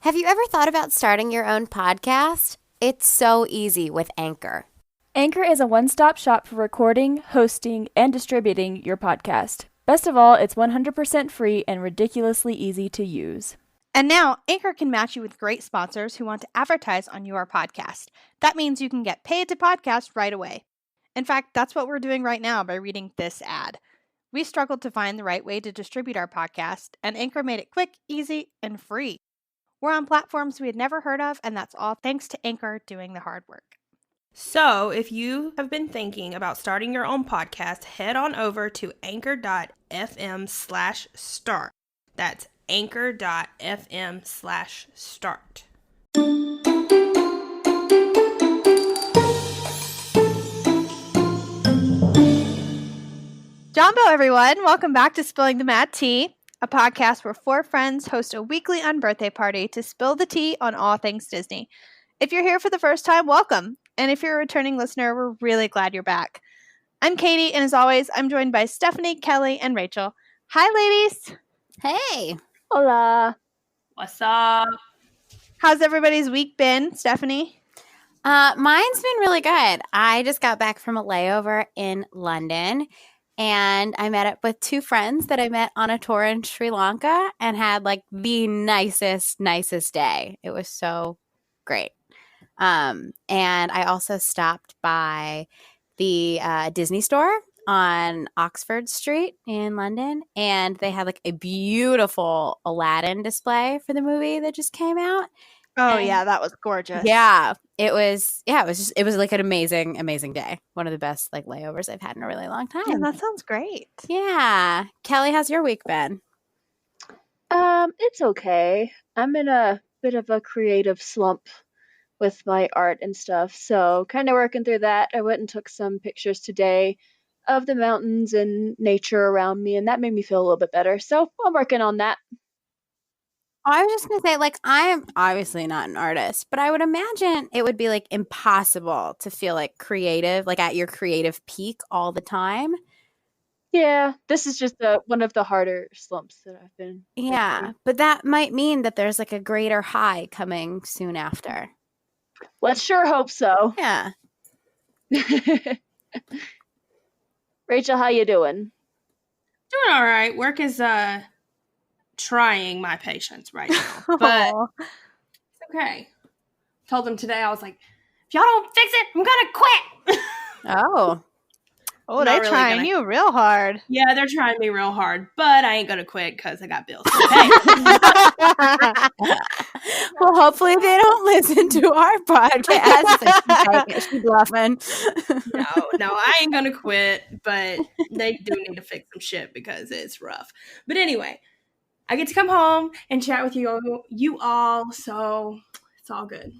Have you ever thought about starting your own podcast? It's so easy with Anchor. Anchor is a one-stop shop for recording, hosting, and distributing your podcast. Best of all, it's 100% free and ridiculously easy to use. And now, Anchor can match you with great sponsors who want to advertise on your podcast. That means you can get paid to podcast right away. In fact, that's what we're doing right now by reading this ad. We struggled to find the right way to distribute our podcast, and Anchor made it quick, easy, and free. We're on platforms we had never heard of, and that's all thanks to Anchor doing the hard work. So, if you have been thinking about starting your own podcast, head on over to anchor.fm/start. That's anchor.fm/start. Jumbo, everyone. Welcome back to Spilling the Mad Tea, a podcast where four friends host a weekly unbirthday party to spill the tea on all things Disney. If you're here for the first time, welcome. And if you're a returning listener, we're really glad you're back. I'm Katie, and as always, I'm joined by Stephanie, Kelly, and Rachel. Hi, ladies. Hey. Hola. What's up? How's everybody's week been, Stephanie? Mine's been really good. I just got back from a layover in London, and I met up with two friends that I met on a tour in Sri Lanka and had like the nicest day. It was so great. And I also stopped by the Disney store on Oxford Street in London, and they had like a beautiful Aladdin display for the movie that just came out. Oh, And yeah, that was gorgeous. yeah, it was like an amazing day. One of the best like layovers I've had in a really long time. Yeah, that sounds great. Yeah. Kelly, how's your week been? It's okay. I'm in a bit of a creative slump with my art and stuff, so kind of working through that. I went and took some pictures today of the mountains and nature around me, and that made me feel a little bit better. So I'm working on that. I was just going to say, like, I am obviously not an artist, but I would imagine it would be, like, impossible to feel, like, creative, like, at your creative peak all the time. Yeah, this is just one of the harder slumps that I've been Yeah, through. but that might mean that there's, like, a greater high coming soon after. Let's sure hope so. Yeah. Rachel, how you doing? Doing all right. Work is trying my patience right now, but it's okay. Told them today, I was like, if y'all don't fix it, I'm gonna quit. Oh. Oh, they're really trying gonna- you real hard. Yeah, they're trying me real hard, but I ain't gonna quit because I got bills. Okay. Well, hopefully they don't listen to our podcast. She's bluffing. No, I ain't gonna quit, but they do need to fix some shit because it's rough. But anyway, I get to come home and chat with you all, so it's all good.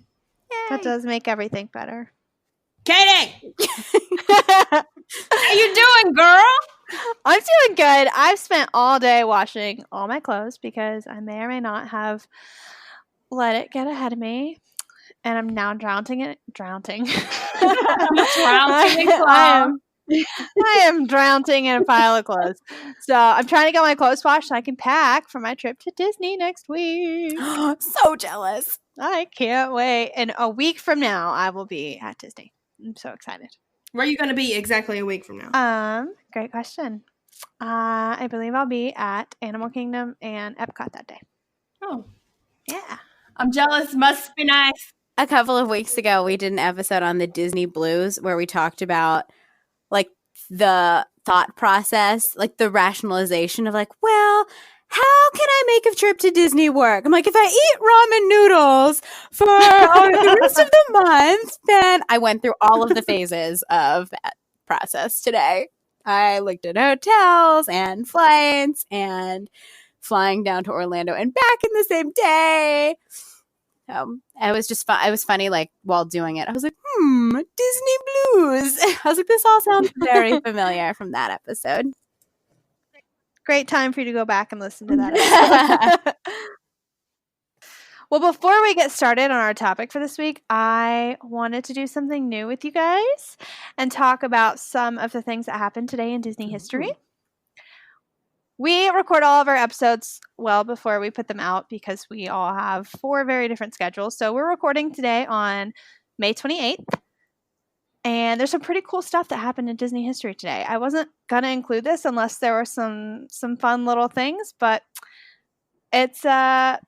That does make everything better. Katie! How you doing, girl? I'm doing good. I've spent all day washing all my clothes because I may or may not have let it get ahead of me. And I'm now drowning in I am drowning in a pile of clothes. So I'm trying to get my clothes washed so I can pack for my trip to Disney next week. So jealous. I can't wait. And a week from now, I will be at Disney. I'm so excited. Where are you going to be exactly a week from now? Great question. I believe I'll be at Animal Kingdom and Epcot that day. Oh, Yeah. I'm jealous. Must be nice. A couple of weeks ago, we did an episode on the Disney Blues where we talked about like the thought process, like the rationalization of like, well, how can I make a trip to Disney work? I'm like, if I eat ramen noodles for the rest of the month, then I went through all of the phases of that process today. I looked at hotels and flights and flying down to Orlando and back in the same day. It was just fun. It was funny, like, while doing it. I was like, Disney Blues. I was like, this all sounds very familiar from that episode. Great time for you to go back and listen to that episode. Well, before we get started on our topic for this week, I wanted to do something new with you guys and talk about some of the things that happened today in Disney history. We record all of our episodes well before we put them out because we all have 4 very different schedules. So we're recording today on May 28th. And there's some pretty cool stuff that happened in Disney history today. I wasn't going to include this unless there were some fun little things, but it's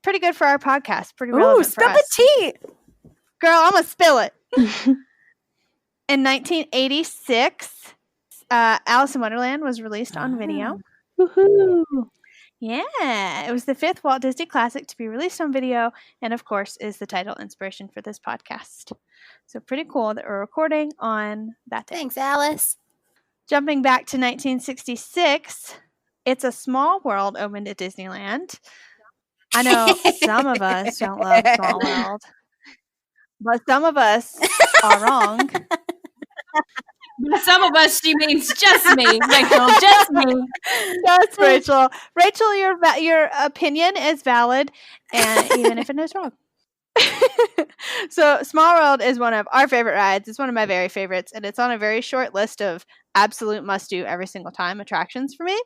pretty good for our podcast. Pretty relevant for spill us. the tea. Girl, I'm going to spill it. In 1986, Alice in Wonderland was released on video. Woohoo! Yeah, it was the 5th Walt Disney classic to be released on video, and of course is the title inspiration for this podcast. So pretty cool that we're recording on that day. Thanks, Alice. Jumping back to 1966, It's a Small World opened at Disneyland. I know some of us don't love Small World, but some of us are wrong. But some of us, she means just me, Rachel, just me. That's Rachel. Rachel, your opinion is valid, and even if it is wrong. So Small World is one of our favorite rides. It's one of my very favorites, and it's on a very short list of absolute must-do every single time attractions for me.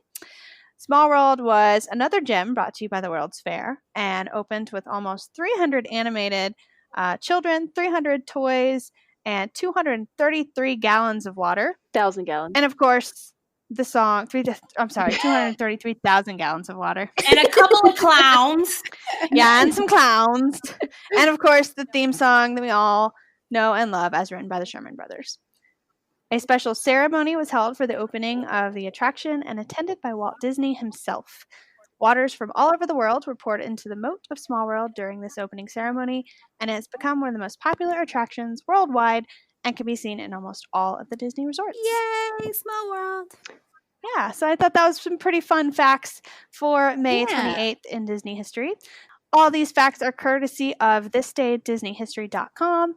Small World was another gem brought to you by the World's Fair and opened with almost 300 animated children, 300 toys, and 233 gallons of water. 1,000 gallons. And of course, the song, 233,000 gallons of water. And a couple of clowns. Yeah, and some clowns. And of course, the theme song that we all know and love as written by the Sherman Brothers. A special ceremony was held for the opening of the attraction and attended by Walt Disney himself. Waters from all over the world were poured into the moat of Small World during this opening ceremony, and it has become one of the most popular attractions worldwide and can be seen in almost all of the Disney resorts. Yay, Small World. Yeah, so I thought that was some pretty fun facts for May 28th in Disney history. All these facts are courtesy of thisdaydisneyhistory.com.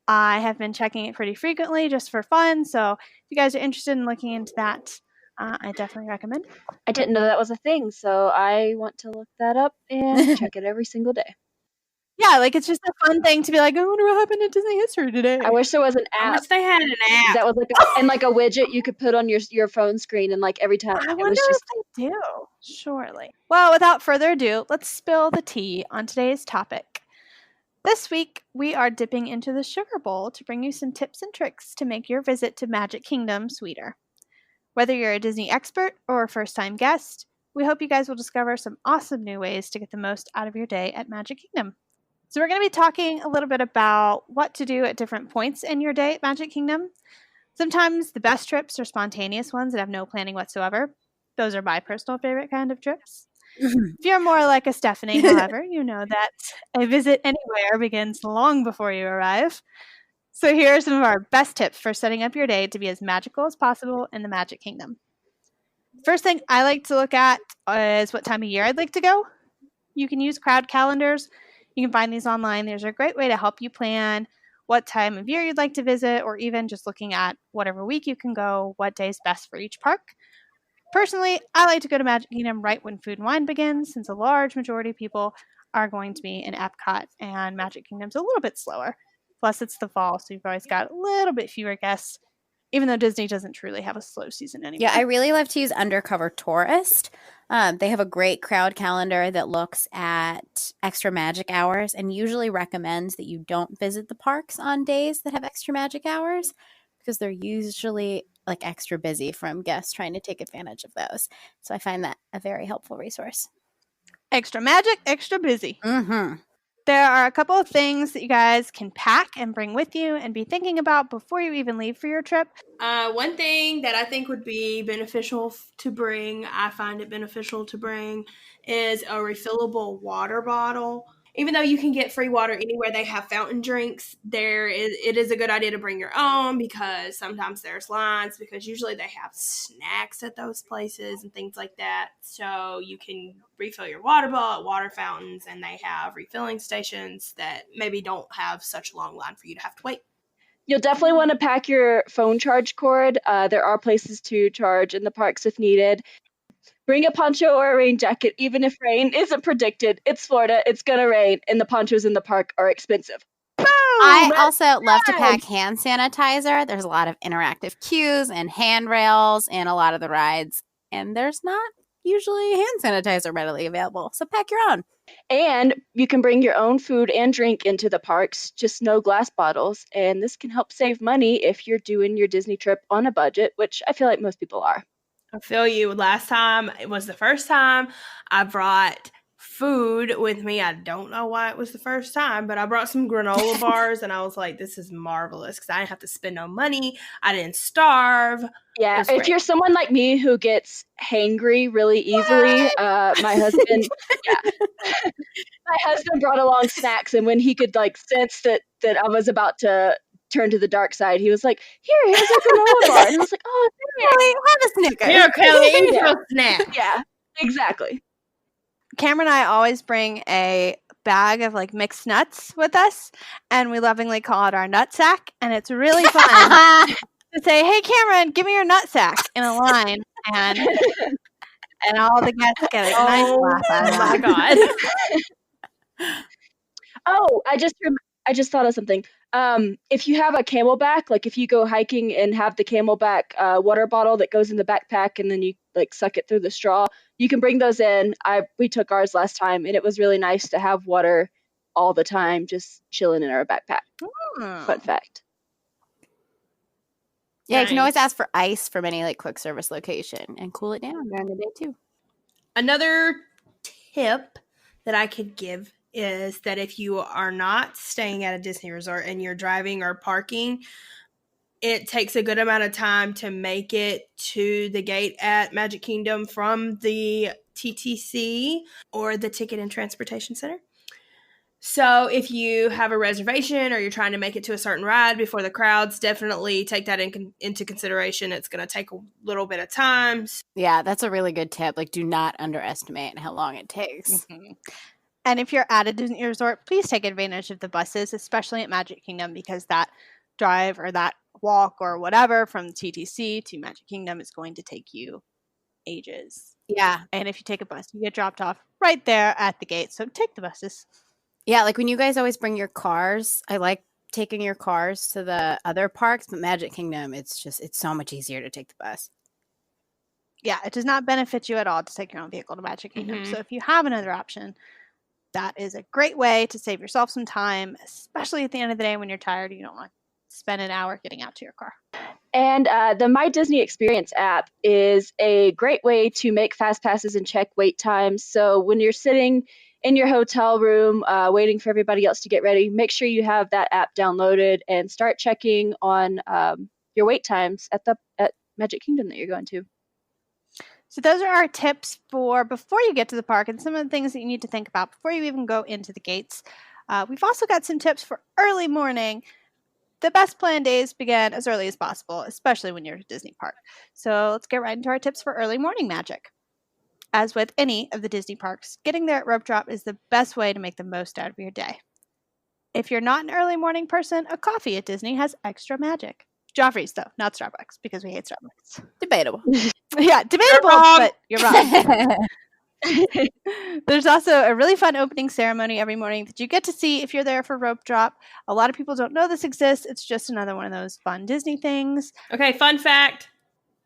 I have been checking it pretty frequently just for fun, so if you guys are interested in looking into that, I definitely recommend it. I didn't know that was a thing, so I want to look that up and check it every single day. Yeah, like it's just a fun thing to be like, I wonder what happened in Disney history today. I wish there was an I app wish they had an app. that was like a widget you could put on your phone screen, and like every time I it wonder was just if they do. Surely. Well, without further ado, let's spill the tea on today's topic. This week, we are dipping into the sugar bowl to bring you some tips and tricks to make your visit to Magic Kingdom sweeter. Whether you're a Disney expert or a first-time guest, we hope you guys will discover some awesome new ways to get the most out of your day at Magic Kingdom. So we're going to be talking a little bit about what to do at different points in your day at Magic Kingdom. Sometimes the best trips are spontaneous ones that have no planning whatsoever. Those are my personal favorite kind of trips. If you're more like a Stephanie, however, you know that a visit anywhere begins long before you arrive. So here are some of our best tips for setting up your day to be as magical as possible in the Magic Kingdom. First thing I like to look at is what time of year I'd like to go. You can use crowd calendars. You can find these online. There's a great way to help you plan what time of year you'd like to visit, or even just looking at whatever week you can go, what day is best for each park. Personally, I like to go to Magic Kingdom right when Food and Wine begins, since a large majority of people are going to be in Epcot, and Magic Kingdom's a little bit slower. Plus, it's the fall, so you've always got a little bit fewer guests, even though Disney doesn't truly have a slow season anymore. Yeah, I really love to use Undercover Tourist. They have a great crowd calendar that looks at extra magic hours and usually recommends that you don't visit the parks on days that have extra magic hours because they're usually like extra busy from guests trying to take advantage of those. So I find that a very helpful resource. Extra magic, extra busy. Mm-hmm. There are a couple of things that you guys can pack and bring with you and be thinking about before you even leave for your trip. One thing that I think would be beneficial to bring, I find it beneficial to bring, is a refillable water bottle. Even though you can get free water anywhere they have fountain drinks, it is a good idea to bring your own because sometimes there's lines because usually they have snacks at those places and things like that. So you can refill your water bottle at water fountains, and they have refilling stations that maybe don't have such a long line for you to have to wait. You'll definitely want to pack your phone charge cord. There are places to charge in the parks if needed. Bring a poncho or a rain jacket, even if rain isn't predicted. It's Florida, it's going to rain, and the ponchos in the park are expensive. Boom! I also love to pack hand sanitizer. There's a lot of interactive cues and handrails in a lot of the rides, and there's not usually hand sanitizer readily available. So pack your own. And you can bring your own food and drink into the parks, just no glass bottles. And this can help save money if you're doing your Disney trip on a budget, which I feel like most people are. I feel you. Last time, it was the first time I brought food with me. I don't know why it was the first time, but I brought some granola bars and I was like, this is marvelous because I didn't have to spend no money. I didn't starve. Yeah, It's if great. you're someone like me who gets hangry really easily, my husband, my husband brought along snacks, and when he could like sense that I was about to turn to the dark side, he was like, here's a granola bar. And I was like, oh, Kelly, have a Snickers. Here, Kelly, eat Yeah. your snack. yeah, exactly. Cameron and I always bring a bag of like mixed nuts with us, and we lovingly call it our nut sack. And it's really fun to say, "Hey, Cameron, give me your nut sack" in a line, and all the guests get a nice laugh out of Oh my that. God. Oh, I just thought of something. If you have a Camelback, like if you go hiking and have the Camelback water bottle that goes in the backpack and then you like suck it through the straw, you can bring those in. We took ours last time and it was really nice to have water all the time, just chilling in our backpack. Fun fact. Yeah, you can always Nice. ask for ice from any like quick service location and cool it down during the day too. Another tip that I could give is that if you are not staying at a Disney resort and you're driving or parking, it takes a good amount of time to make it to the gate at Magic Kingdom from the TTC or the Ticket and Transportation Center. So if you have a reservation or you're trying to make it to a certain ride before the crowds, definitely take that into consideration. It's going to take a little bit of time. Yeah, that's a really good tip. Like, do not underestimate how long it takes. Mhm. And if you're at a Disney resort, please take advantage of the buses, especially at Magic Kingdom, because that drive or that walk or whatever from TTC to Magic Kingdom is going to take you ages. Yeah. And if you take a bus, you get dropped off right there at the gate. So take the buses. Yeah, like when you guys always bring your cars, I like taking your cars to the other parks, but Magic Kingdom, it's so much easier to take the bus. Yeah, it does not benefit you at all to take your own vehicle to Magic Kingdom. Mhm. So if you have another option, that is a great way to save yourself some time, especially at the end of the day when you're tired. You don't want to spend an hour getting out to your car. And the My Disney Experience app is a great way to make fast passes and check wait times. So when you're sitting in your hotel room waiting for everybody else to get ready, make sure you have that app downloaded and start checking on your wait times at Magic Kingdom that you're going to. So those are our tips for before you get to the park and some of the things that you need to think about before you even go into the gates. We've also got some tips for early morning. The best planned days begin as early as possible, especially when you're at a Disney park. So let's get right into our tips for early morning magic. As with any of the Disney parks, getting there at rope drop is the best way to make the most out of your day. If you're not an early morning person, a coffee at Disney has extra magic. Joffrey's, though, not Starbucks, because we hate Starbucks. Debatable. Yeah, debatable, wrong. but you're wrong. There's also a really fun opening ceremony every morning that you get to see if you're there for rope drop. A lot of people don't know this exists. It's just another one of those fun Disney things. Okay, fun fact.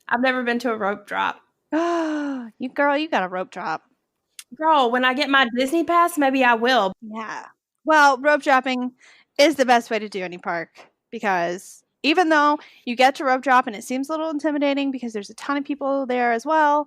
I've never been to a rope drop. You got a rope drop. Girl, when I get my Disney pass, maybe I will. Yeah. Well, rope dropping is the best way to do any park because even though you get to rope drop and it seems a little intimidating because there's a ton of people there as well,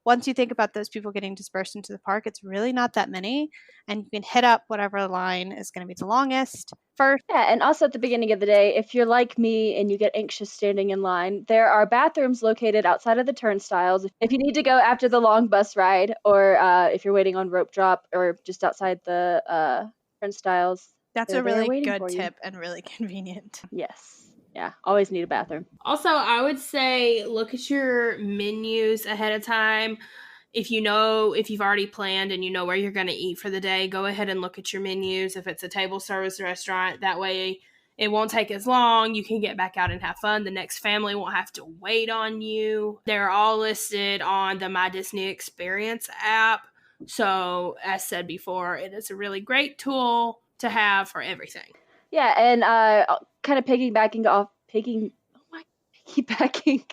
once you think about those people getting dispersed into the park, it's really not that many. And you can hit up whatever line is going to be the longest first. Yeah, and also at the beginning of the day, if you're like me and you get anxious standing in line, there are bathrooms located outside of the turnstiles. If you need to go after the long bus ride, or if you're waiting on rope drop, or just outside the turnstiles. That's They're a there really waiting good for you. tip and really convenient. Yes. Yeah, always need a bathroom. Also, I would say look at your menus ahead of time. If you've already planned and you know where you're going to eat for the day, go ahead and look at your menus. If it's a table service restaurant, that way it won't take as long. You can get back out and have fun. The next family won't have to wait on you. They're all listed on the My Disney Experience app. So, as said before, it is a really great tool to have for everything. Yeah, and kind of piggybacking backing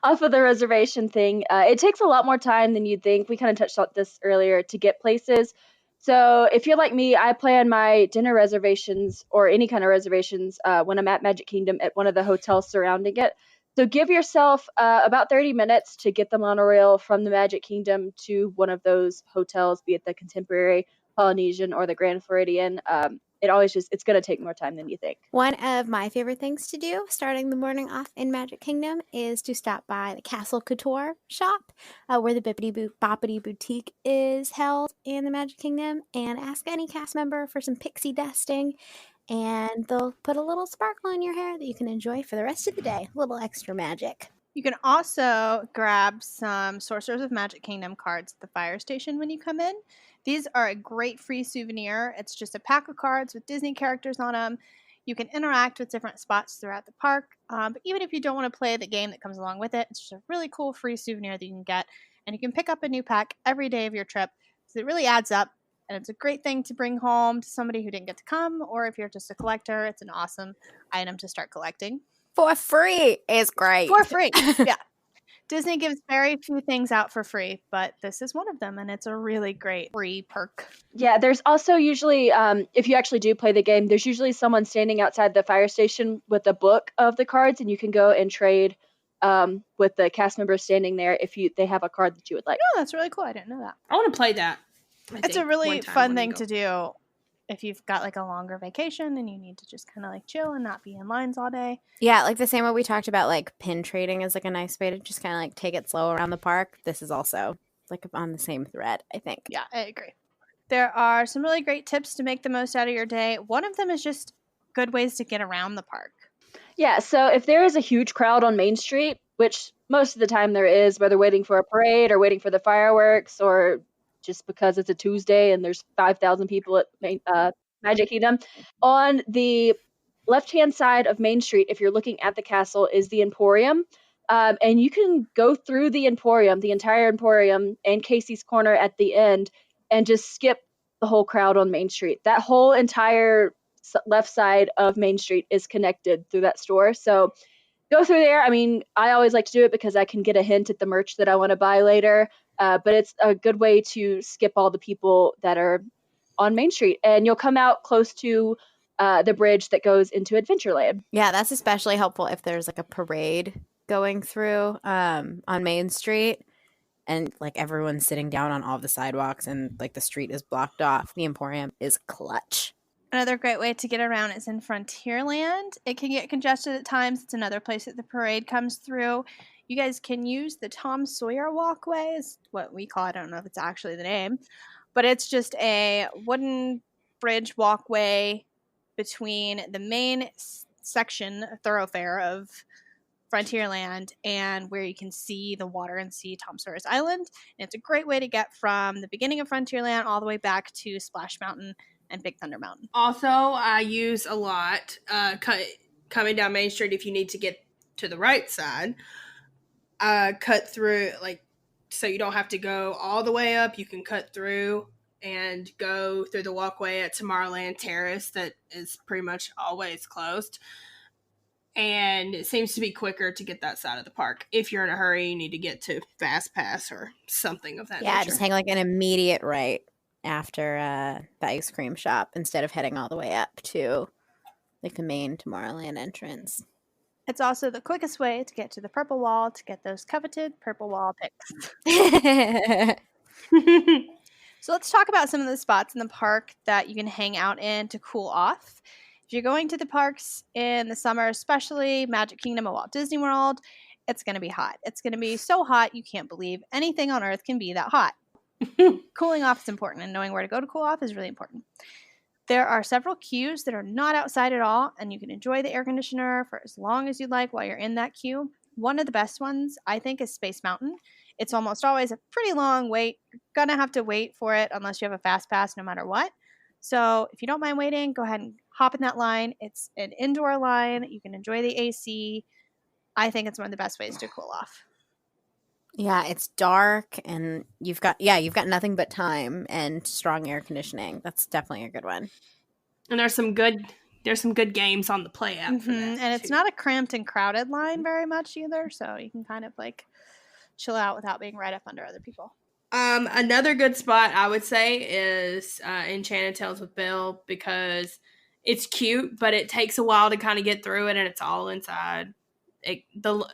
off of the reservation thing. It takes a lot more time than you'd think. We kind of touched on this earlier to get places. So if you're like me, I plan my dinner reservations or any kind of reservations when I'm at Magic Kingdom at one of the hotels surrounding it. So give yourself about 30 minutes to get the monorail from the Magic Kingdom to one of those hotels, be it the Contemporary, Polynesian, or the Grand Floridian. It's going to take more time than you think. One of my favorite things to do starting the morning off in Magic Kingdom is to stop by the Castle Couture shop where the Bippity Boppity Boutique is held in the Magic Kingdom and ask any cast member for some pixie dusting. And they'll put a little sparkle in your hair that you can enjoy for the rest of the day. A little extra magic. You can also grab some Sorcerers of Magic Kingdom cards at the fire station when you come in. These are a great free souvenir. It's just a pack of cards with Disney characters on them. You can interact with different spots throughout the park. But even if you don't want to play the game that comes along with it, it's just a really cool free souvenir that you can get. And you can pick up a new pack every day of your trip. So it really adds up. And it's a great thing to bring home to somebody who didn't get to come. Or if you're just a collector, it's an awesome item to start collecting. For free is great. For free, yeah. Disney gives very few things out for free, but this is one of them, and it's a really great free perk. Yeah, there's also usually, if you actually do play the game, there's usually someone standing outside the fire station with a book of the cards, and you can go and trade with the cast members standing there if they have a card that you would like. Oh, that's really cool. I didn't know that. I want to play that. It's a really fun thing to do if you've got like a longer vacation and you need to just kind of like chill and not be in lines all day. Yeah, like the same way we talked about like pin trading is like a nice way to just kind of like take it slow around the park. This is also like on the same thread, I think. Yeah, I agree. There are some really great tips to make the most out of your day. One of them is just good ways to get around the park. Yeah, so if there is a huge crowd on Main Street, which most of the time there is, whether waiting for a parade or waiting for the fireworks or just because it's a Tuesday and there's 5,000 people at Magic Kingdom, on the left-hand side of Main Street, if you're looking at the castle, is the Emporium. And you can go through the Emporium, the entire Emporium, and Casey's Corner at the end, and just skip the whole crowd on Main Street. That whole entire left side of Main Street is connected through that store. So go through there. I mean, I always like to do it because I can get a hint at the merch that I want to buy later. But it's a good way to skip all the people that are on Main Street. And you'll come out close to the bridge that goes into Adventureland. Yeah, that's especially helpful if there's like a parade going through on Main Street and like everyone's sitting down on all the sidewalks and like the street is blocked off. The Emporium is clutch. Another great way to get around is in Frontierland. It can get congested at times. It's another place that the parade comes through. You guys can use the Tom Sawyer walkway, is what we call it. I don't know if it's actually the name, but it's just a wooden bridge walkway between the main section, thoroughfare of Frontierland and where you can see the water and see Tom Sawyer's Island. And it's a great way to get from the beginning of Frontierland all the way back to Splash Mountain and Big Thunder Mountain. Also, I use a lot coming down Main Street if you need to get to the right side. Cut through, like, so you don't have to go all the way up. You can cut through and go through the walkway at Tomorrowland Terrace that is pretty much always closed. And it seems to be quicker to get that side of the park. If you're in a hurry, you need to get to Fast Pass or something of that nature. Yeah, just hang like an immediate right after the ice cream shop instead of heading all the way up to like the main Tomorrowland entrance. It's also the quickest way to get to the purple wall to get those coveted purple wall pics. So let's talk about some of the spots in the park that you can hang out in to cool off. If you're going to the parks in the summer, especially Magic Kingdom or Walt Disney World, it's going to be hot. It's going to be so hot you can't believe anything on earth can be that hot. Cooling off is important, and knowing where to go to cool off is really important. There are several queues that are not outside at all, and you can enjoy the air conditioner for as long as you'd like while you're in that queue. One of the best ones, I think, is Space Mountain. It's almost always a pretty long wait. You're going to have to wait for it unless you have a fast pass no matter what. So if you don't mind waiting, go ahead and hop in that line. It's an indoor line. You can enjoy the AC. I think it's one of the best ways to cool off. Yeah, it's dark and you've got nothing but time and strong air conditioning. That's definitely a good one. And there's some good there's some good games on the Play app for that. And it's too. not a cramped and crowded line very much either, so you can kind of like chill out without being right up under other people. Another good spot I would say is Enchanted Tales with Bill, because it's cute, but it takes a while to kind of get through it, and it's all inside. The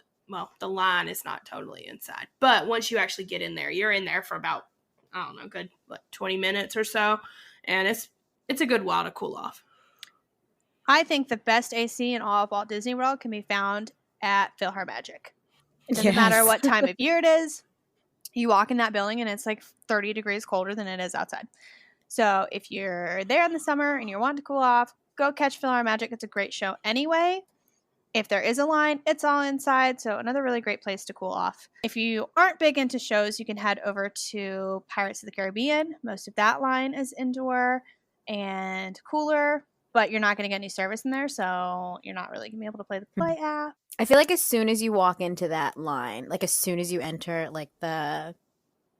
line is not totally inside, but once you actually get in there, you're in there for about, I don't know, good 20 minutes or so, and it's a good while to cool off. I think the best AC in all of Walt Disney World can be found at PhilharMagic. It doesn't matter what time of year it is. You walk in that building and it's like 30 degrees colder than it is outside. So if you're there in the summer and you're wanting to cool off, go catch PhilharMagic. It's a great show anyway. If there is a line, it's all inside. So another really great place to cool off. If you aren't big into shows, you can head over to Pirates of the Caribbean. Most of that line is indoor and cooler, but you're not going to get any service in there. So you're not really going to be able to play the Play app. I feel like as soon as you walk into that line, like as soon as you enter like the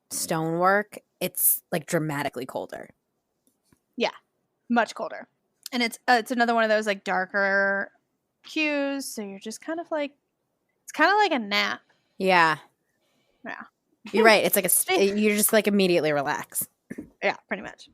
stonework, it's like dramatically colder. Yeah, much colder. And it's another one of those like darker cues, so you're just kind of like, it's kind of like a nap. Yeah. Yeah. You're right. It's like you're just like immediately relax. Yeah, pretty much.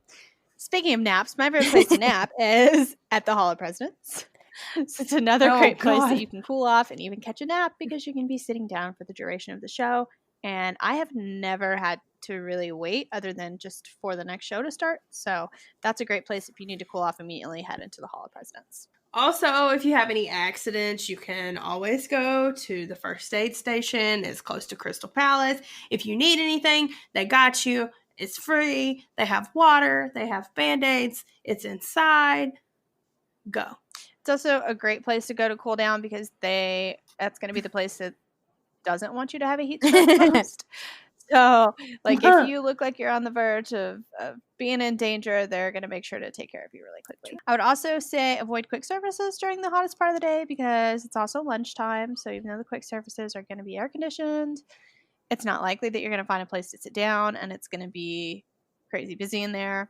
Speaking of naps, my favorite place to nap is at the Hall of Presidents. So it's another great place that you can cool off and even catch a nap because you can be sitting down for the duration of the show. And I have never had to really wait other than just for the next show to start. So that's a great place if you need to cool off immediately, head into the Hall of Presidents. Also, if you have any accidents, you can always go to the first aid station. It's close to Crystal Palace. If you need anything, they got you. It's free. They have water. They have Band-Aids. It's inside. Go. It's also a great place to go to cool down because that's going to be the place that doesn't want you to have a heat stroke most. So, like, if you look like you're on the verge of being in danger, they're going to make sure to take care of you really quickly. I would also say avoid quick services during the hottest part of the day because it's also lunchtime. So even though the quick services are going to be air conditioned, it's not likely that you're going to find a place to sit down, and it's going to be crazy busy in there.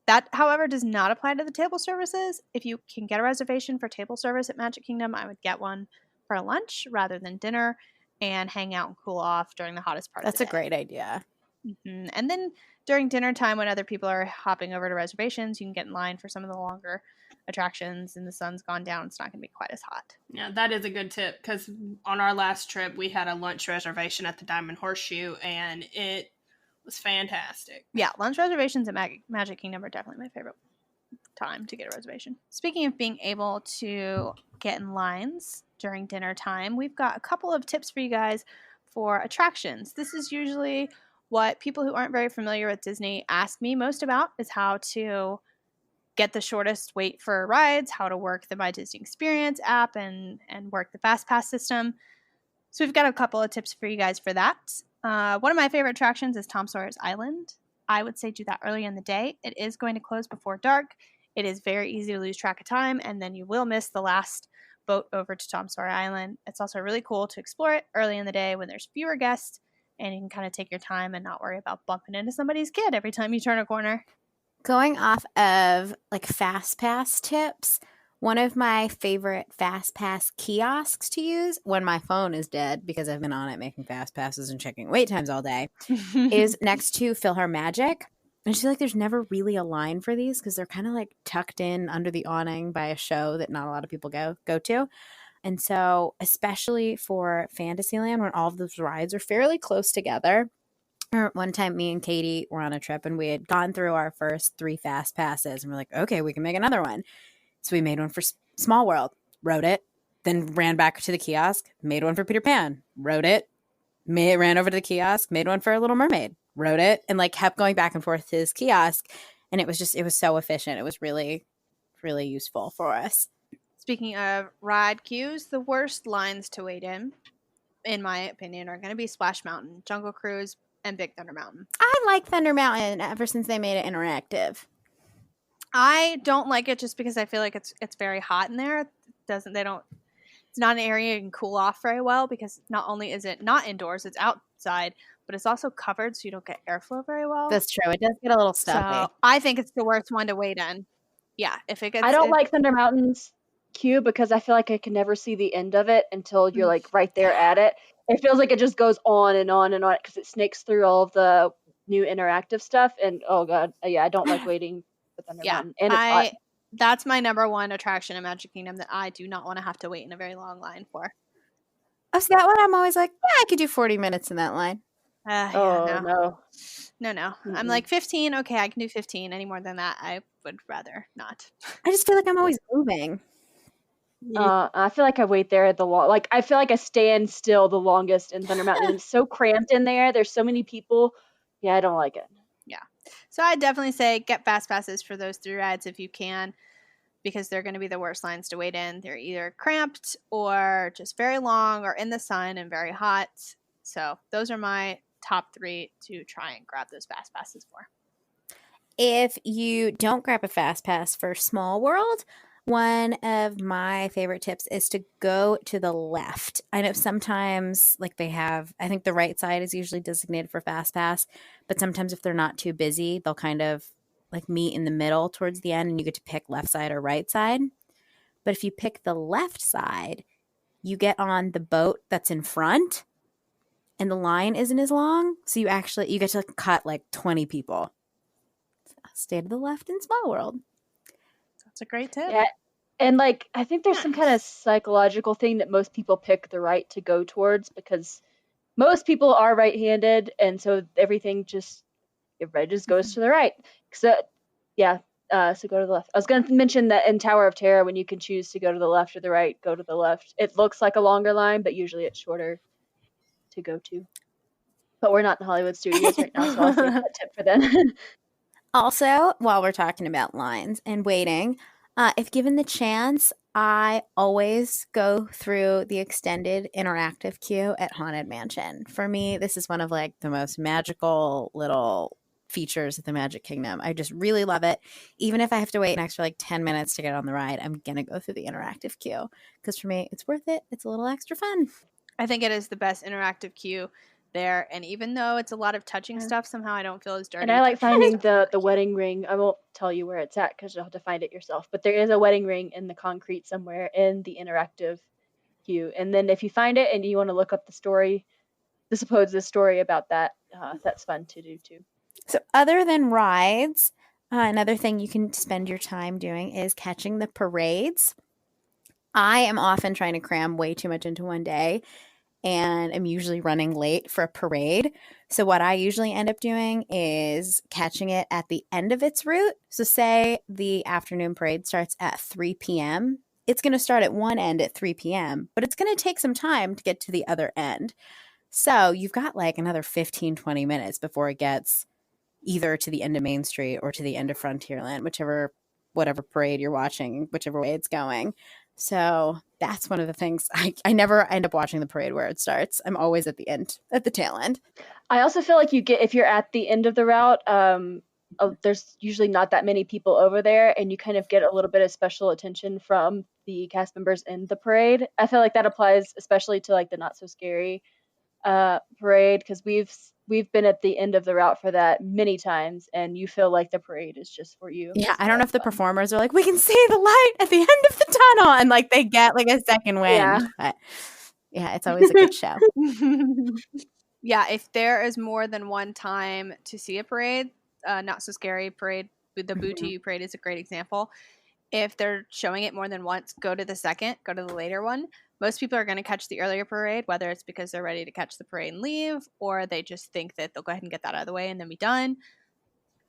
That, however, does not apply to the table services. If you can get a reservation for table service at Magic Kingdom, I would get one for lunch rather than dinner and hang out and cool off during the hottest part of the day. That's a great idea. Mm-hmm. And then during dinner time, when other people are hopping over to reservations, you can get in line for some of the longer attractions, and the sun's gone down. It's not going to be quite as hot. Yeah, that is a good tip because on our last trip, we had a lunch reservation at the Diamond Horseshoe, and it was fantastic. Yeah, lunch reservations at Magic Kingdom are definitely my favorite time to get a reservation. Speaking of being able to get in lines during dinner time, we've got a couple of tips for you guys for attractions. This is usually what people who aren't very familiar with Disney ask me most about, is how to get the shortest wait for rides, how to work the My Disney Experience app, and work the Fast Pass system. So we've got a couple of tips for you guys for that. One of my favorite attractions is Tom Sawyer's Island. I would say do that early in the day. It is going to close before dark. It is very easy to lose track of time, and then you will miss the last boat over to Tom Sawyer Island. It's also really cool to explore it early in the day when there's fewer guests, and you can kind of take your time and not worry about bumping into somebody's kid every time you turn a corner. Going off of like Fast Pass tips, one of my favorite Fast Pass kiosks to use when my phone is dead, because I've been on it making Fast Passes and checking wait times all day, is next to PhilharMagic. And I feel like there's never really a line for these because they're kind of like tucked in under the awning by a show that not a lot of people go to. And so especially for Fantasyland, when all of those rides are fairly close together. One time me and Katie were on a trip and we had gone through our first 3 Fast Passes and we're like, okay, we can make another one. So we made one for Small World, wrote it, then ran back to the kiosk, made one for Peter Pan, wrote it, ran over to the kiosk, made one for Little Mermaid, wrote it, and like kept going back and forth to his kiosk. And it was so efficient. It was really, really useful for us. Speaking of ride queues, the worst lines to wait in my opinion, are going to be Splash Mountain, Jungle Cruise, and Big Thunder Mountain. I like Thunder Mountain ever since they made it interactive. I don't like it just because I feel like it's very hot in there. It's not an area you can cool off very well because not only is it not indoors, it's outside, but it's also covered so you don't get airflow very well. That's true. It does get a little stuffy. So I think it's the worst one to wait in. Yeah, if it gets, I don't like Thunder Mountain's queue because I feel like I can never see the end of it until you're like right there at it. It feels like it just goes on and on and on because it snakes through all of the new interactive stuff. And oh god, yeah, I don't like waiting for Thunder yeah, Mountain, and it's hot. that's my number one attraction in Magic Kingdom that I do not want to have to wait in a very long line for. Oh, so that one I'm always like, yeah, I could do 40 minutes in that line. Oh no. No. I'm Mm-mm. like 15. Okay, I can do 15. Any more than that, I would rather not. I just feel like I'm always moving. I feel like I wait there like I feel like I stand still the longest in Thunder Mountain. And it's so cramped in there. There's so many people. Yeah, I don't like it. Yeah. So I'd definitely say get fast passes for those 3 rides if you can, because they're going to be the worst lines to wait in. They're either cramped or just very long or in the sun and very hot. So those are my top 3 to try and grab those fast passes for. If you don't grab a fast pass for Small World, one of my favorite tips is to go to the left. I know sometimes like they have, I think the right side is usually designated for fast pass, but sometimes if they're not too busy, they'll kind of like meet in the middle towards the end and you get to pick left side or right side. But if you pick the left side, you get on the boat that's in front and the line isn't as long. So you get to cut like 20 people. Stay to the left in Small World. That's a great tip. Yeah. And like I think there's some kind of psychological thing that most people pick the right to go towards because most people are right-handed, and so everybody just goes to the right. So yeah, so go to the left. I was going to mention that in Tower of Terror, when you can choose to go to the left or the right, go to the left. It looks like a longer line, but usually it's shorter to go to. But we're not in Hollywood Studios right now, so I'll save that tip for then. Also, while we're talking about lines and waiting, if given the chance, I always go through the extended interactive queue at Haunted Mansion. For me, this is one of like the most magical little features of the Magic Kingdom. I just really love it. Even if I have to wait an extra like 10 minutes to get on the ride, I'm going to go through the interactive queue because for me, it's worth it. It's a little extra fun. I think it is the best interactive queue there, and even though it's a lot of touching stuff, somehow I don't feel as dirty. And I like finding the wedding ring. I won't tell you where it's at because you'll have to find it yourself. But there is a wedding ring in the concrete somewhere in the interactive queue. And then if you find it and you want to look up the supposed story about that, that's fun to do too. So other than rides, another thing you can spend your time doing is catching the parades. I am often trying to cram way too much into one day and I'm usually running late for a parade. So what I usually end up doing is catching it at the end of its route. So say the afternoon parade starts at 3 p.m. It's going to start at one end at 3 p.m., but it's going to take some time to get to the other end. So you've got like another 15, 20 minutes before it gets either to the end of Main Street or to the end of Frontierland, whatever parade you're watching, whichever way it's going. So that's one of the things. I never end up watching the parade where it starts. I'm always at the end, at the tail end. I also feel like if you're at the end of the route, there's usually not that many people over there, and you kind of get a little bit of special attention from the cast members in the parade. I feel like that applies especially to like the Not So Scary parade because we've been at the end of the route for that many times, and you feel like the parade is just for you. Yeah, I don't know if the performers are like, we can see the light at the end of the tunnel, and like they get like a second wind. Yeah. But yeah, it's always a good show. Yeah, if there is more than one time to see a parade, Not So Scary parade, the Boo to You parade is a great example. If they're showing it more than once, go to the later one. Most people are going to catch the earlier parade, whether it's because they're ready to catch the parade and leave, or they just think that they'll go ahead and get that out of the way and then be done.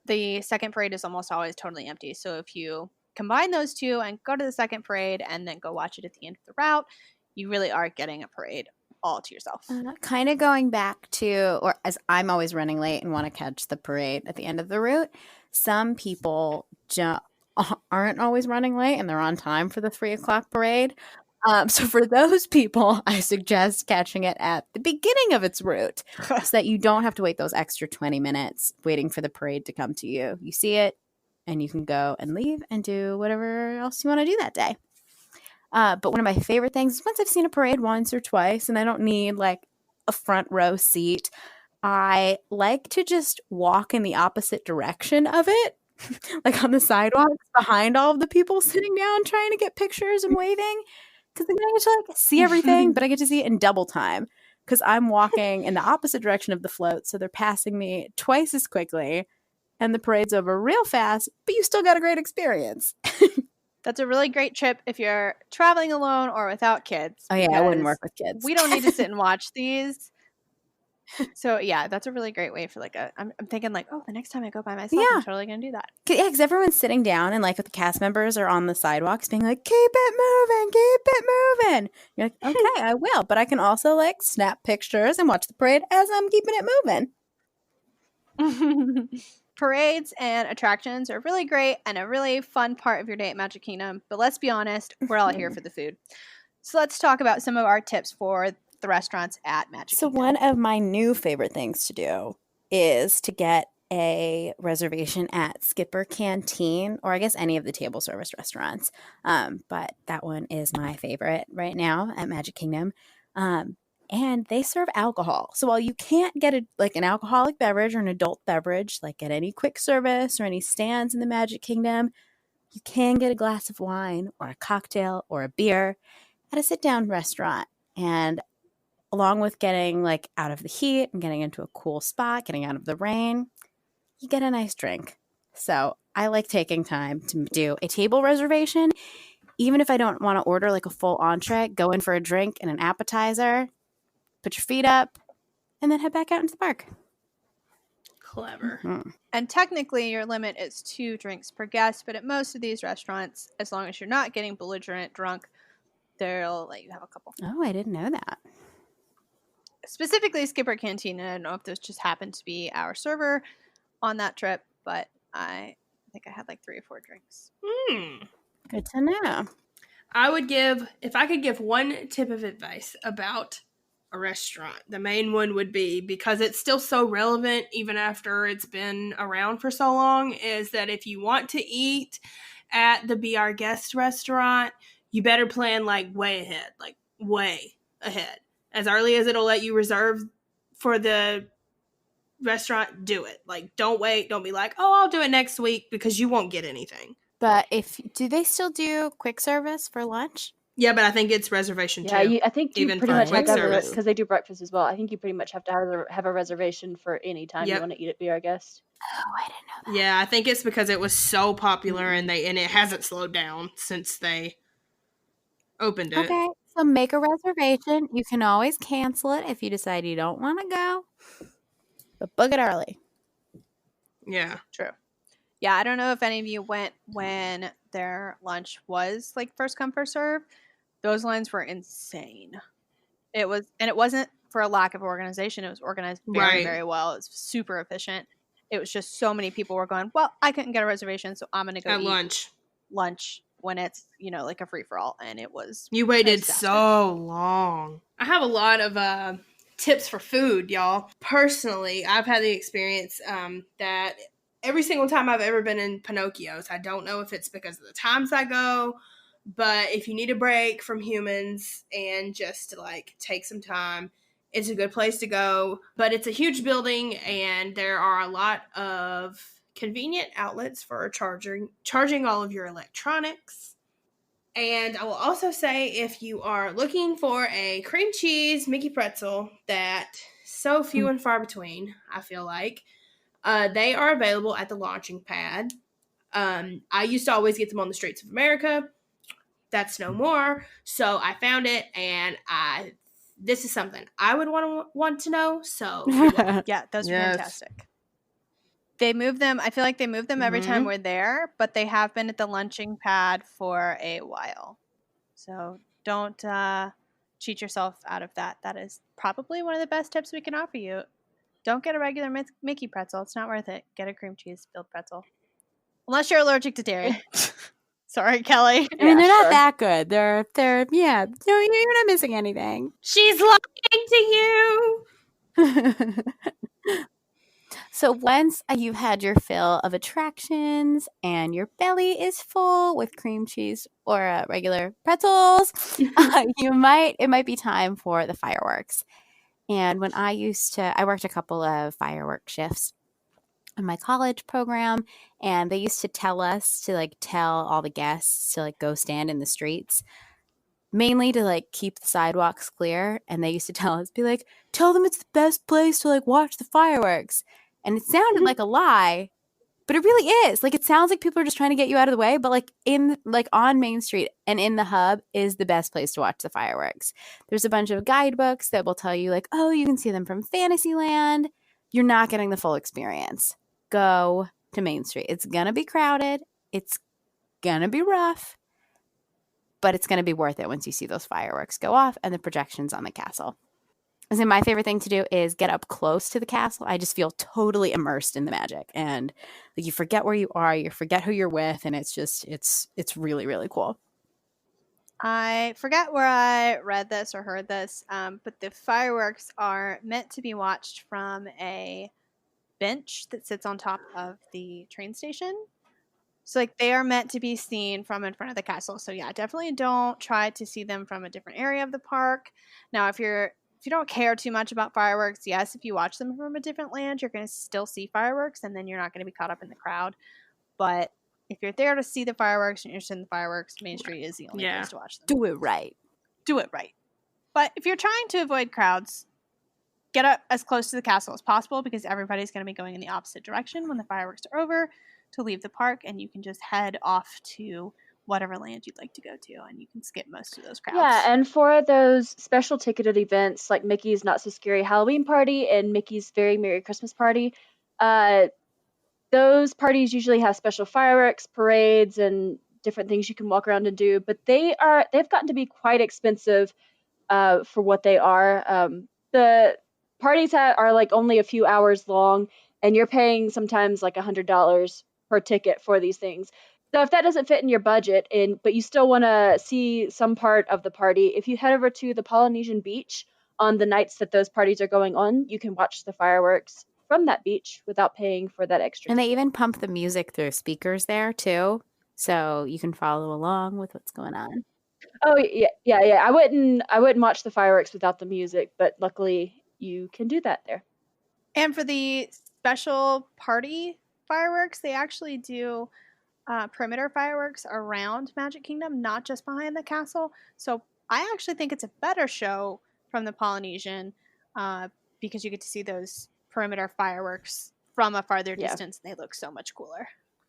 The second parade is almost always totally empty. So if you combine those two and go to the second parade and then go watch it at the end of the route, you really are getting a parade all to yourself. Kind of going back to, or as I'm always running late and want to catch the parade at the end of the route, some people aren't always running late and they're on time for the 3 o'clock parade. So for those people, I suggest catching it at the beginning of its route so that you don't have to wait those extra 20 minutes waiting for the parade to come to you. You see it and you can go and leave and do whatever else you want to do that day. But one of my favorite things is once I've seen a parade once or twice and I don't need like a front row seat, I like to just walk in the opposite direction of it. like on the sidewalks behind all of the people sitting down trying to get pictures and waving. Because then I get to like see everything, but I get to see it in double time because I'm walking in the opposite direction of the float. So they're passing me twice as quickly and the parade's over real fast, but you still got a great experience. That's a really great trip if you're traveling alone or without kids. Oh, yeah, I wouldn't because work with kids. We don't need to sit and watch these. So, yeah, that's a really great way for like I'm thinking like, oh, the next time I go by myself, Yeah. I'm totally going to do that. Yeah, because everyone's sitting down and like the cast members are on the sidewalks being like, keep it moving, keep it moving. You're like, okay, I will. But I can also like snap pictures and watch the parade as I'm keeping it moving. Parades and attractions are really great and a really fun part of your day at Magic Kingdom. But let's be honest, we're all here for the food. So let's talk about some of our tips for the restaurants at Magic So Kingdom. one of my new favorite things to do is to get a reservation at Skipper Canteen, or I guess any of the table service restaurants. But that one is my favorite right now at Magic Kingdom. And they serve alcohol. So while you can't get an alcoholic beverage or an adult beverage, like at any quick service or any stands in the Magic Kingdom, you can get a glass of wine or a cocktail or a beer at a sit-down restaurant. And along with getting like out of the heat and getting into a cool spot, getting out of the rain, you get a nice drink. So I like taking time to do a table reservation. Even if I don't want to order like a full entree, go in for a drink and an appetizer, put your feet up, and then head back out into the park. Clever. Mm-hmm. And technically, your limit is 2 drinks per guest, but at most of these restaurants, as long as you're not getting belligerent drunk, they'll let you have a couple. Oh, I didn't know that. Specifically, Skipper Canteen. I don't know if this just happened to be our server on that trip, but I think I had like 3 or 4 drinks. Good to know. If I could give one tip of advice about a restaurant, the main one would be, because it's still so relevant even after it's been around for so long, is that if you want to eat at the Be Our Guest restaurant, you better plan like way ahead. As early as it'll let you reserve for the restaurant, do it. Like, don't wait. Don't be like, oh, I'll do it next week, because you won't get anything. But do they still do quick service for lunch? Yeah, but I think it's reservation too. Yeah, I think you even pretty for much have quick to have service. because they do breakfast as well. I think you pretty much have to have a reservation for any time you Yep. want to eat at Be Our Guest. Oh, I didn't know that. Yeah, I think it's because it was so popular and it hasn't slowed down since they opened it. Okay, so make a reservation. You can always cancel it if you decide you don't want to go, but book it early. Yeah. True. Yeah, I don't know if any of you went when their lunch was like first come first serve. Those lines were insane. It wasn't for a lack of organization. It was organized very, Right. very well. It was super efficient. It was just so many people were going, well, I couldn't get a reservation, so I'm going to go At eat lunch when it's, like a free-for-all. And it was You waited fantastic. so long. I have a lot of tips for food, y'all. Personally, I've had the experience that every single time I've ever been in Pinocchio's, I don't know if it's because of the times I go, but if you need a break from humans and just to like take some time, it's a good place to go. But it's a huge building and there are a lot of convenient outlets for charging all of your electronics. And I will also say, if you are looking for a cream cheese Mickey pretzel that so few and far between, I feel like, they are available at the launching pad. I used to always get them on the streets of America. That's no more. So I found it, and this is something I would want to know. So Yeah, those are Yes. fantastic. They move them. I feel like they move them every time we're there, but they have been at the lunching pad for a while. So don't cheat yourself out of that. That is probably one of the best tips we can offer you. Don't get a regular Mickey pretzel. It's not worth it. Get a cream cheese filled pretzel. Unless you're allergic to dairy. Sorry, Kelly. I mean, they're sure. not that good. They're yeah. No, you're not missing anything. she's lying to you. So once you've had your fill of attractions and your belly is full with cream cheese or regular pretzels, it might be time for the fireworks. And when I worked a couple of firework shifts, in my college program, and they used to tell us to like tell all the guests to like go stand in the streets, mainly to like keep the sidewalks clear. And they used to tell us, be like, tell them it's the best place to like watch the fireworks. And it sounded like a lie, but it really is. Like, it sounds like people are just trying to get you out of the way, but like on Main Street and in the hub is the best place to watch the fireworks. There's a bunch of guidebooks that will tell you like, oh, you can see them from Fantasyland. You're not getting the full experience. Go to Main Street. It's gonna be crowded. It's gonna be rough, but it's gonna be worth it once you see those fireworks go off and the projections on the castle. I say my favorite thing to do is get up close to the castle. I just feel totally immersed in the magic, and like you forget where you are, you forget who you're with, and it's really, really cool. I forget where I read this or heard this, but the fireworks are meant to be watched from a bench that sits on top of the train station. So like they are meant to be seen from in front of the castle. So yeah, definitely don't try to see them from a different area of the park. Now, if you don't care too much about fireworks, yes, if you watch them from a different land, you're going to still see fireworks, and then you're not going to be caught up in the crowd. But if you're there to see the fireworks and you're interested in the fireworks, Main Street is the only place to watch them. Do it right. Do it right. But if you're trying to avoid crowds, get up as close to the castle as possible, because everybody's going to be going in the opposite direction when the fireworks are over to leave the park, and you can just head off to whatever land you'd like to go to, and you can skip most of those crowds. Yeah, and for those special ticketed events like Mickey's Not So Scary Halloween Party and Mickey's Very Merry Christmas Party, those parties usually have special fireworks, parades, and different things you can walk around and do, but they've gotten to be quite expensive for what they are. The parties are like only a few hours long, and you're paying sometimes like $100 per ticket for these things. So if that doesn't fit in your budget, but you still want to see some part of the party, if you head over to the Polynesian beach on the nights that those parties are going on, you can watch the fireworks from that beach without paying for that extra. And they even pump the music through speakers there too, so you can follow along with what's going on. Oh yeah. I wouldn't watch the fireworks without the music, but luckily you can do that there. And for the special party fireworks, they actually do perimeter fireworks around Magic Kingdom, not just behind the castle. So I actually think it's a better show from the Polynesian because you get to see those perimeter fireworks from a farther distance, and they look so much cooler.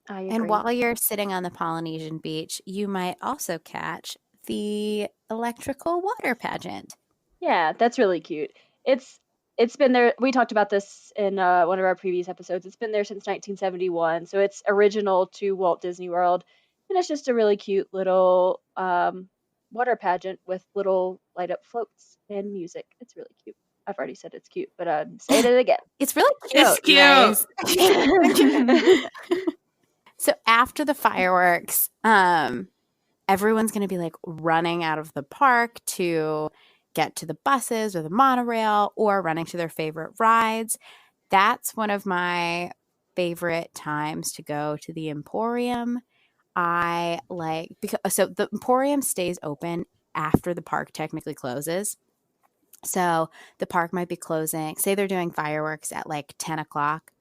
I agree. And while you're sitting on the Polynesian beach, you might also catch the electrical water pageant. Yeah, that's really cute. It's been there. We talked about this in one of our previous episodes. It's been there since 1971, so it's original to Walt Disney World, and it's just a really cute little water pageant with little light up floats and music. It's really cute. I've already said it's cute, but I'm saying it again. It's really cute. It's cute. So after the fireworks, everyone's going to be like running out of the park to get to the buses or the monorail, or running to their favorite rides. That's one of my favorite times to go to the Emporium. So the Emporium stays open after the park technically closes. So the park might be closing, say they're doing fireworks at like 10 o'clock,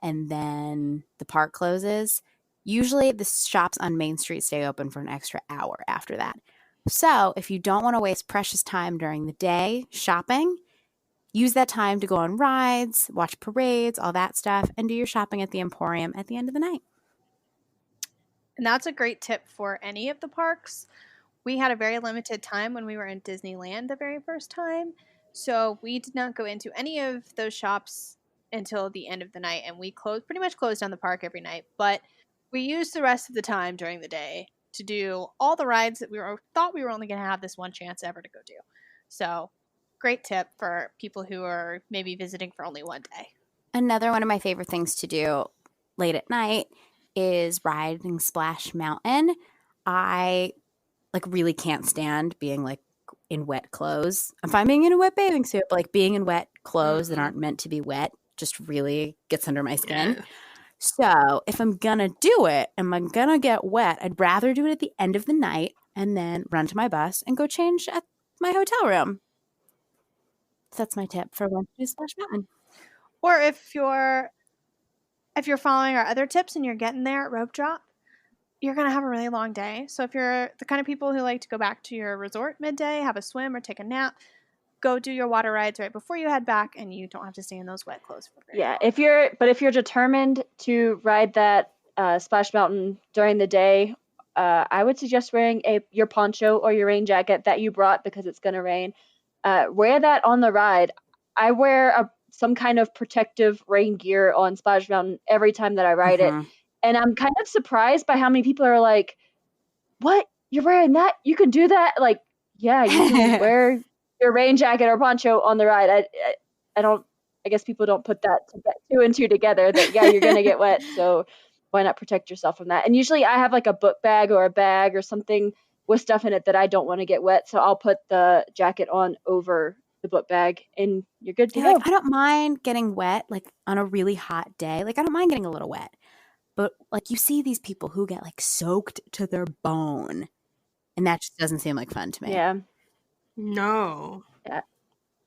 and then the park closes. Usually the shops on Main Street stay open for an extra hour after that. So if you don't want to waste precious time during the day shopping, use that time to go on rides, watch parades, all that stuff, and do your shopping at the Emporium at the end of the night. And that's a great tip for any of the parks. We had a very limited time when we were in Disneyland the very first time, so we did not go into any of those shops until the end of the night, and we pretty much closed down the park every night. But we used the rest of the time during the day to do all the rides that we thought we were only going to have this one chance ever to go do. So, great tip for people who are maybe visiting for only one day. Another one of my favorite things to do late at night is riding Splash Mountain. I really can't stand being like in wet clothes. I'm fine being in a wet bathing suit, but like being in wet clothes that aren't meant to be wet just really gets under my skin. Yeah. So if I'm gonna do it and I'm gonna get wet, I'd rather do it at the end of the night and then run to my bus and go change at my hotel room. That's my tip for when to do Splash Mountain. Or if you're If you're following our other tips and you're getting there at rope drop, you're going to have a really long day. So if you're the kind of people who like to go back to your resort midday, have a swim or take a nap, go do your water rides right before you head back, and you don't have to stay in those wet clothes for very long. If you're determined to ride that Splash Mountain during the day, I would suggest wearing your poncho or your rain jacket that you brought because it's going to rain. Wear that on the ride. I wear some kind of protective rain gear on Splash Mountain every time that I ride it. And I'm kind of surprised by how many people are like, what? You're wearing that? You can do that? Like, yeah, you can wear your rain jacket or poncho on the ride. I guess people don't put that two and two together that, yeah, you're going to get wet. So why not protect yourself from that? And usually I have like a book bag or a bag or something with stuff in it that I don't want to get wet. So I'll put the jacket on over the book bag and you're good to go. Like, I don't mind getting wet, like on a really hot day. Like, I don't mind getting a little wet. But like, you see these people who get like soaked to their bone, and that just doesn't seem like fun to me. Yeah. No. Yeah.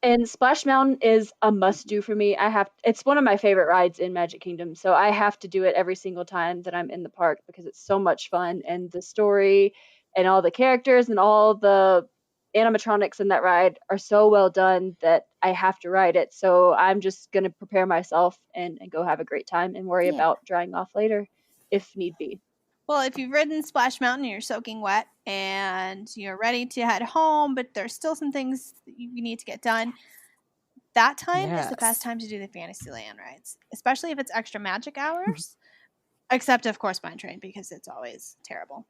And Splash Mountain is a must-do for me. It's one of my favorite rides in Magic Kingdom, so I have to do it every single time that I'm in the park because it's so much fun, and the story and all the characters and all the animatronics in that ride are so well done that I have to ride it. So I'm just going to prepare myself and go have a great time and worry about drying off later if need be. Well, if you've ridden Splash Mountain and you're soaking wet and you're ready to head home, but there's still some things that you need to get done, that time is the best time to do the Fantasyland rides, especially if it's extra magic hours, except, of course, Mine Train, because it's always terrible.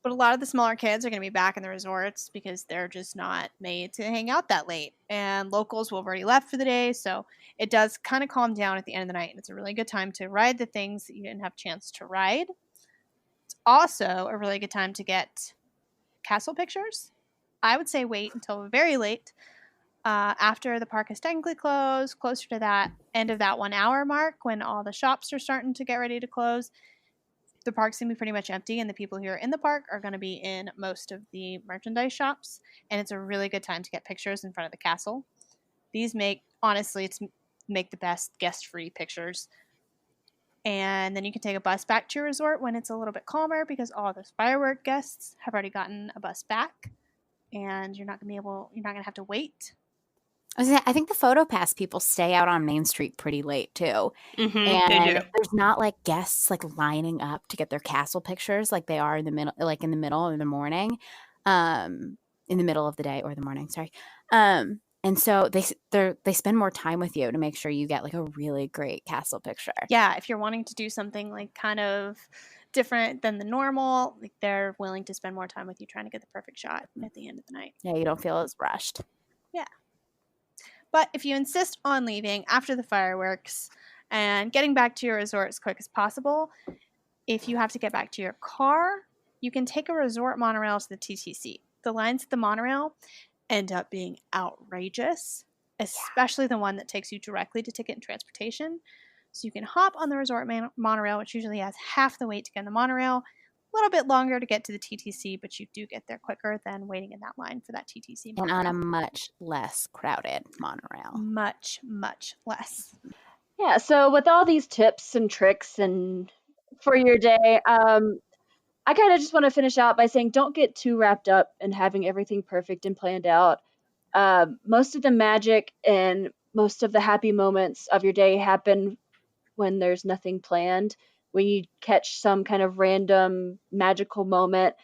But a lot of the smaller kids are going to be back in the resorts because they're just not made to hang out that late. And locals will have already left for the day, so it does kind of calm down at the end of the night. And it's a really good time to ride the things that you didn't have a chance to ride. It's also a really good time to get castle pictures. I would say wait until very late after the park is technically closed, closer to that end of that 1 hour mark when all the shops are starting to get ready to close. The park's going to be pretty much empty, and the people who are in the park are going to be in most of the merchandise shops, and it's a really good time to get pictures in front of the castle. These make the best guest-free pictures. And then you can take a bus back to your resort when it's a little bit calmer because all those firework guests have already gotten a bus back, and you're not going to have to wait. I think the Photo Pass people stay out on Main Street pretty late too. Mm-hmm, and they do. There's not like guests like lining up to get their castle pictures like they are in the middle, like in the middle of the morning, in the middle of the day or the morning. Sorry. And so they spend more time with you to make sure you get like a really great castle picture. Yeah, if you're wanting to do something like kind of different than the normal, like they're willing to spend more time with you trying to get the perfect shot at the end of the night. Yeah, you don't feel as rushed. Yeah. But if you insist on leaving after the fireworks and getting back to your resort as quick as possible, if you have to get back to your car, you can take a resort monorail to the TTC. The lines at the monorail end up being outrageous, especially the one that takes you directly to Ticket and Transportation. So you can hop on the resort monorail, which usually has half the wait to get in the monorail, a little bit longer to get to the TTC, but you do get there quicker than waiting in that line for that TTC monorail. And on a much less crowded monorail. Much, much less. Yeah, so with all these tips and tricks and for your day, I kind of just want to finish out by saying don't get too wrapped up in having everything perfect and planned out. Most of the magic and most of the happy moments of your day happen when there's nothing planned, when you catch some kind of random magical moment.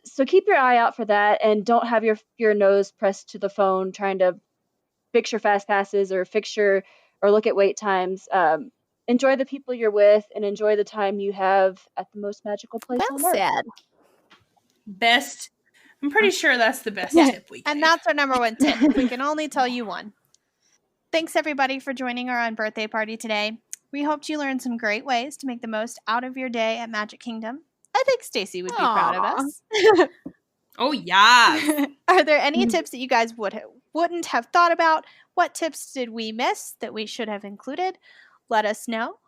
So keep your eye out for that and don't have your nose pressed to the phone trying to fix your fast passes or or look at wait times. Enjoy the people you're with and enjoy the time you have at the most magical place on earth. Said. Best. I'm pretty sure that's the best tip we gave. And that's our number one tip. We can only tell you one. Thanks, everybody, for joining our birthday party today. We hoped you learned some great ways to make the most out of your day at Magic Kingdom. I think Stacy would be proud of us. Oh, yeah. Are there any tips that you guys wouldn't have thought about? What tips did we miss that we should have included? Let us know.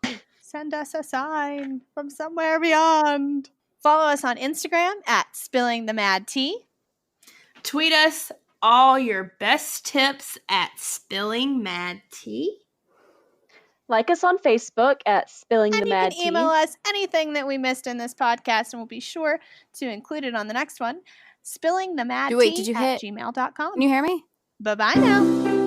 Send us a sign from somewhere beyond. Follow us on Instagram at SpillingTheMadTea. Tweet us all your best tips at SpillingMadTea. Like us on Facebook at Spilling the And you Mad can email Tea. us anything that we missed in this podcast, and we'll be sure to include it on the next one. Wait, did you hit? spillingthemadtea@gmail.com. Can you hear me? Bye-bye now.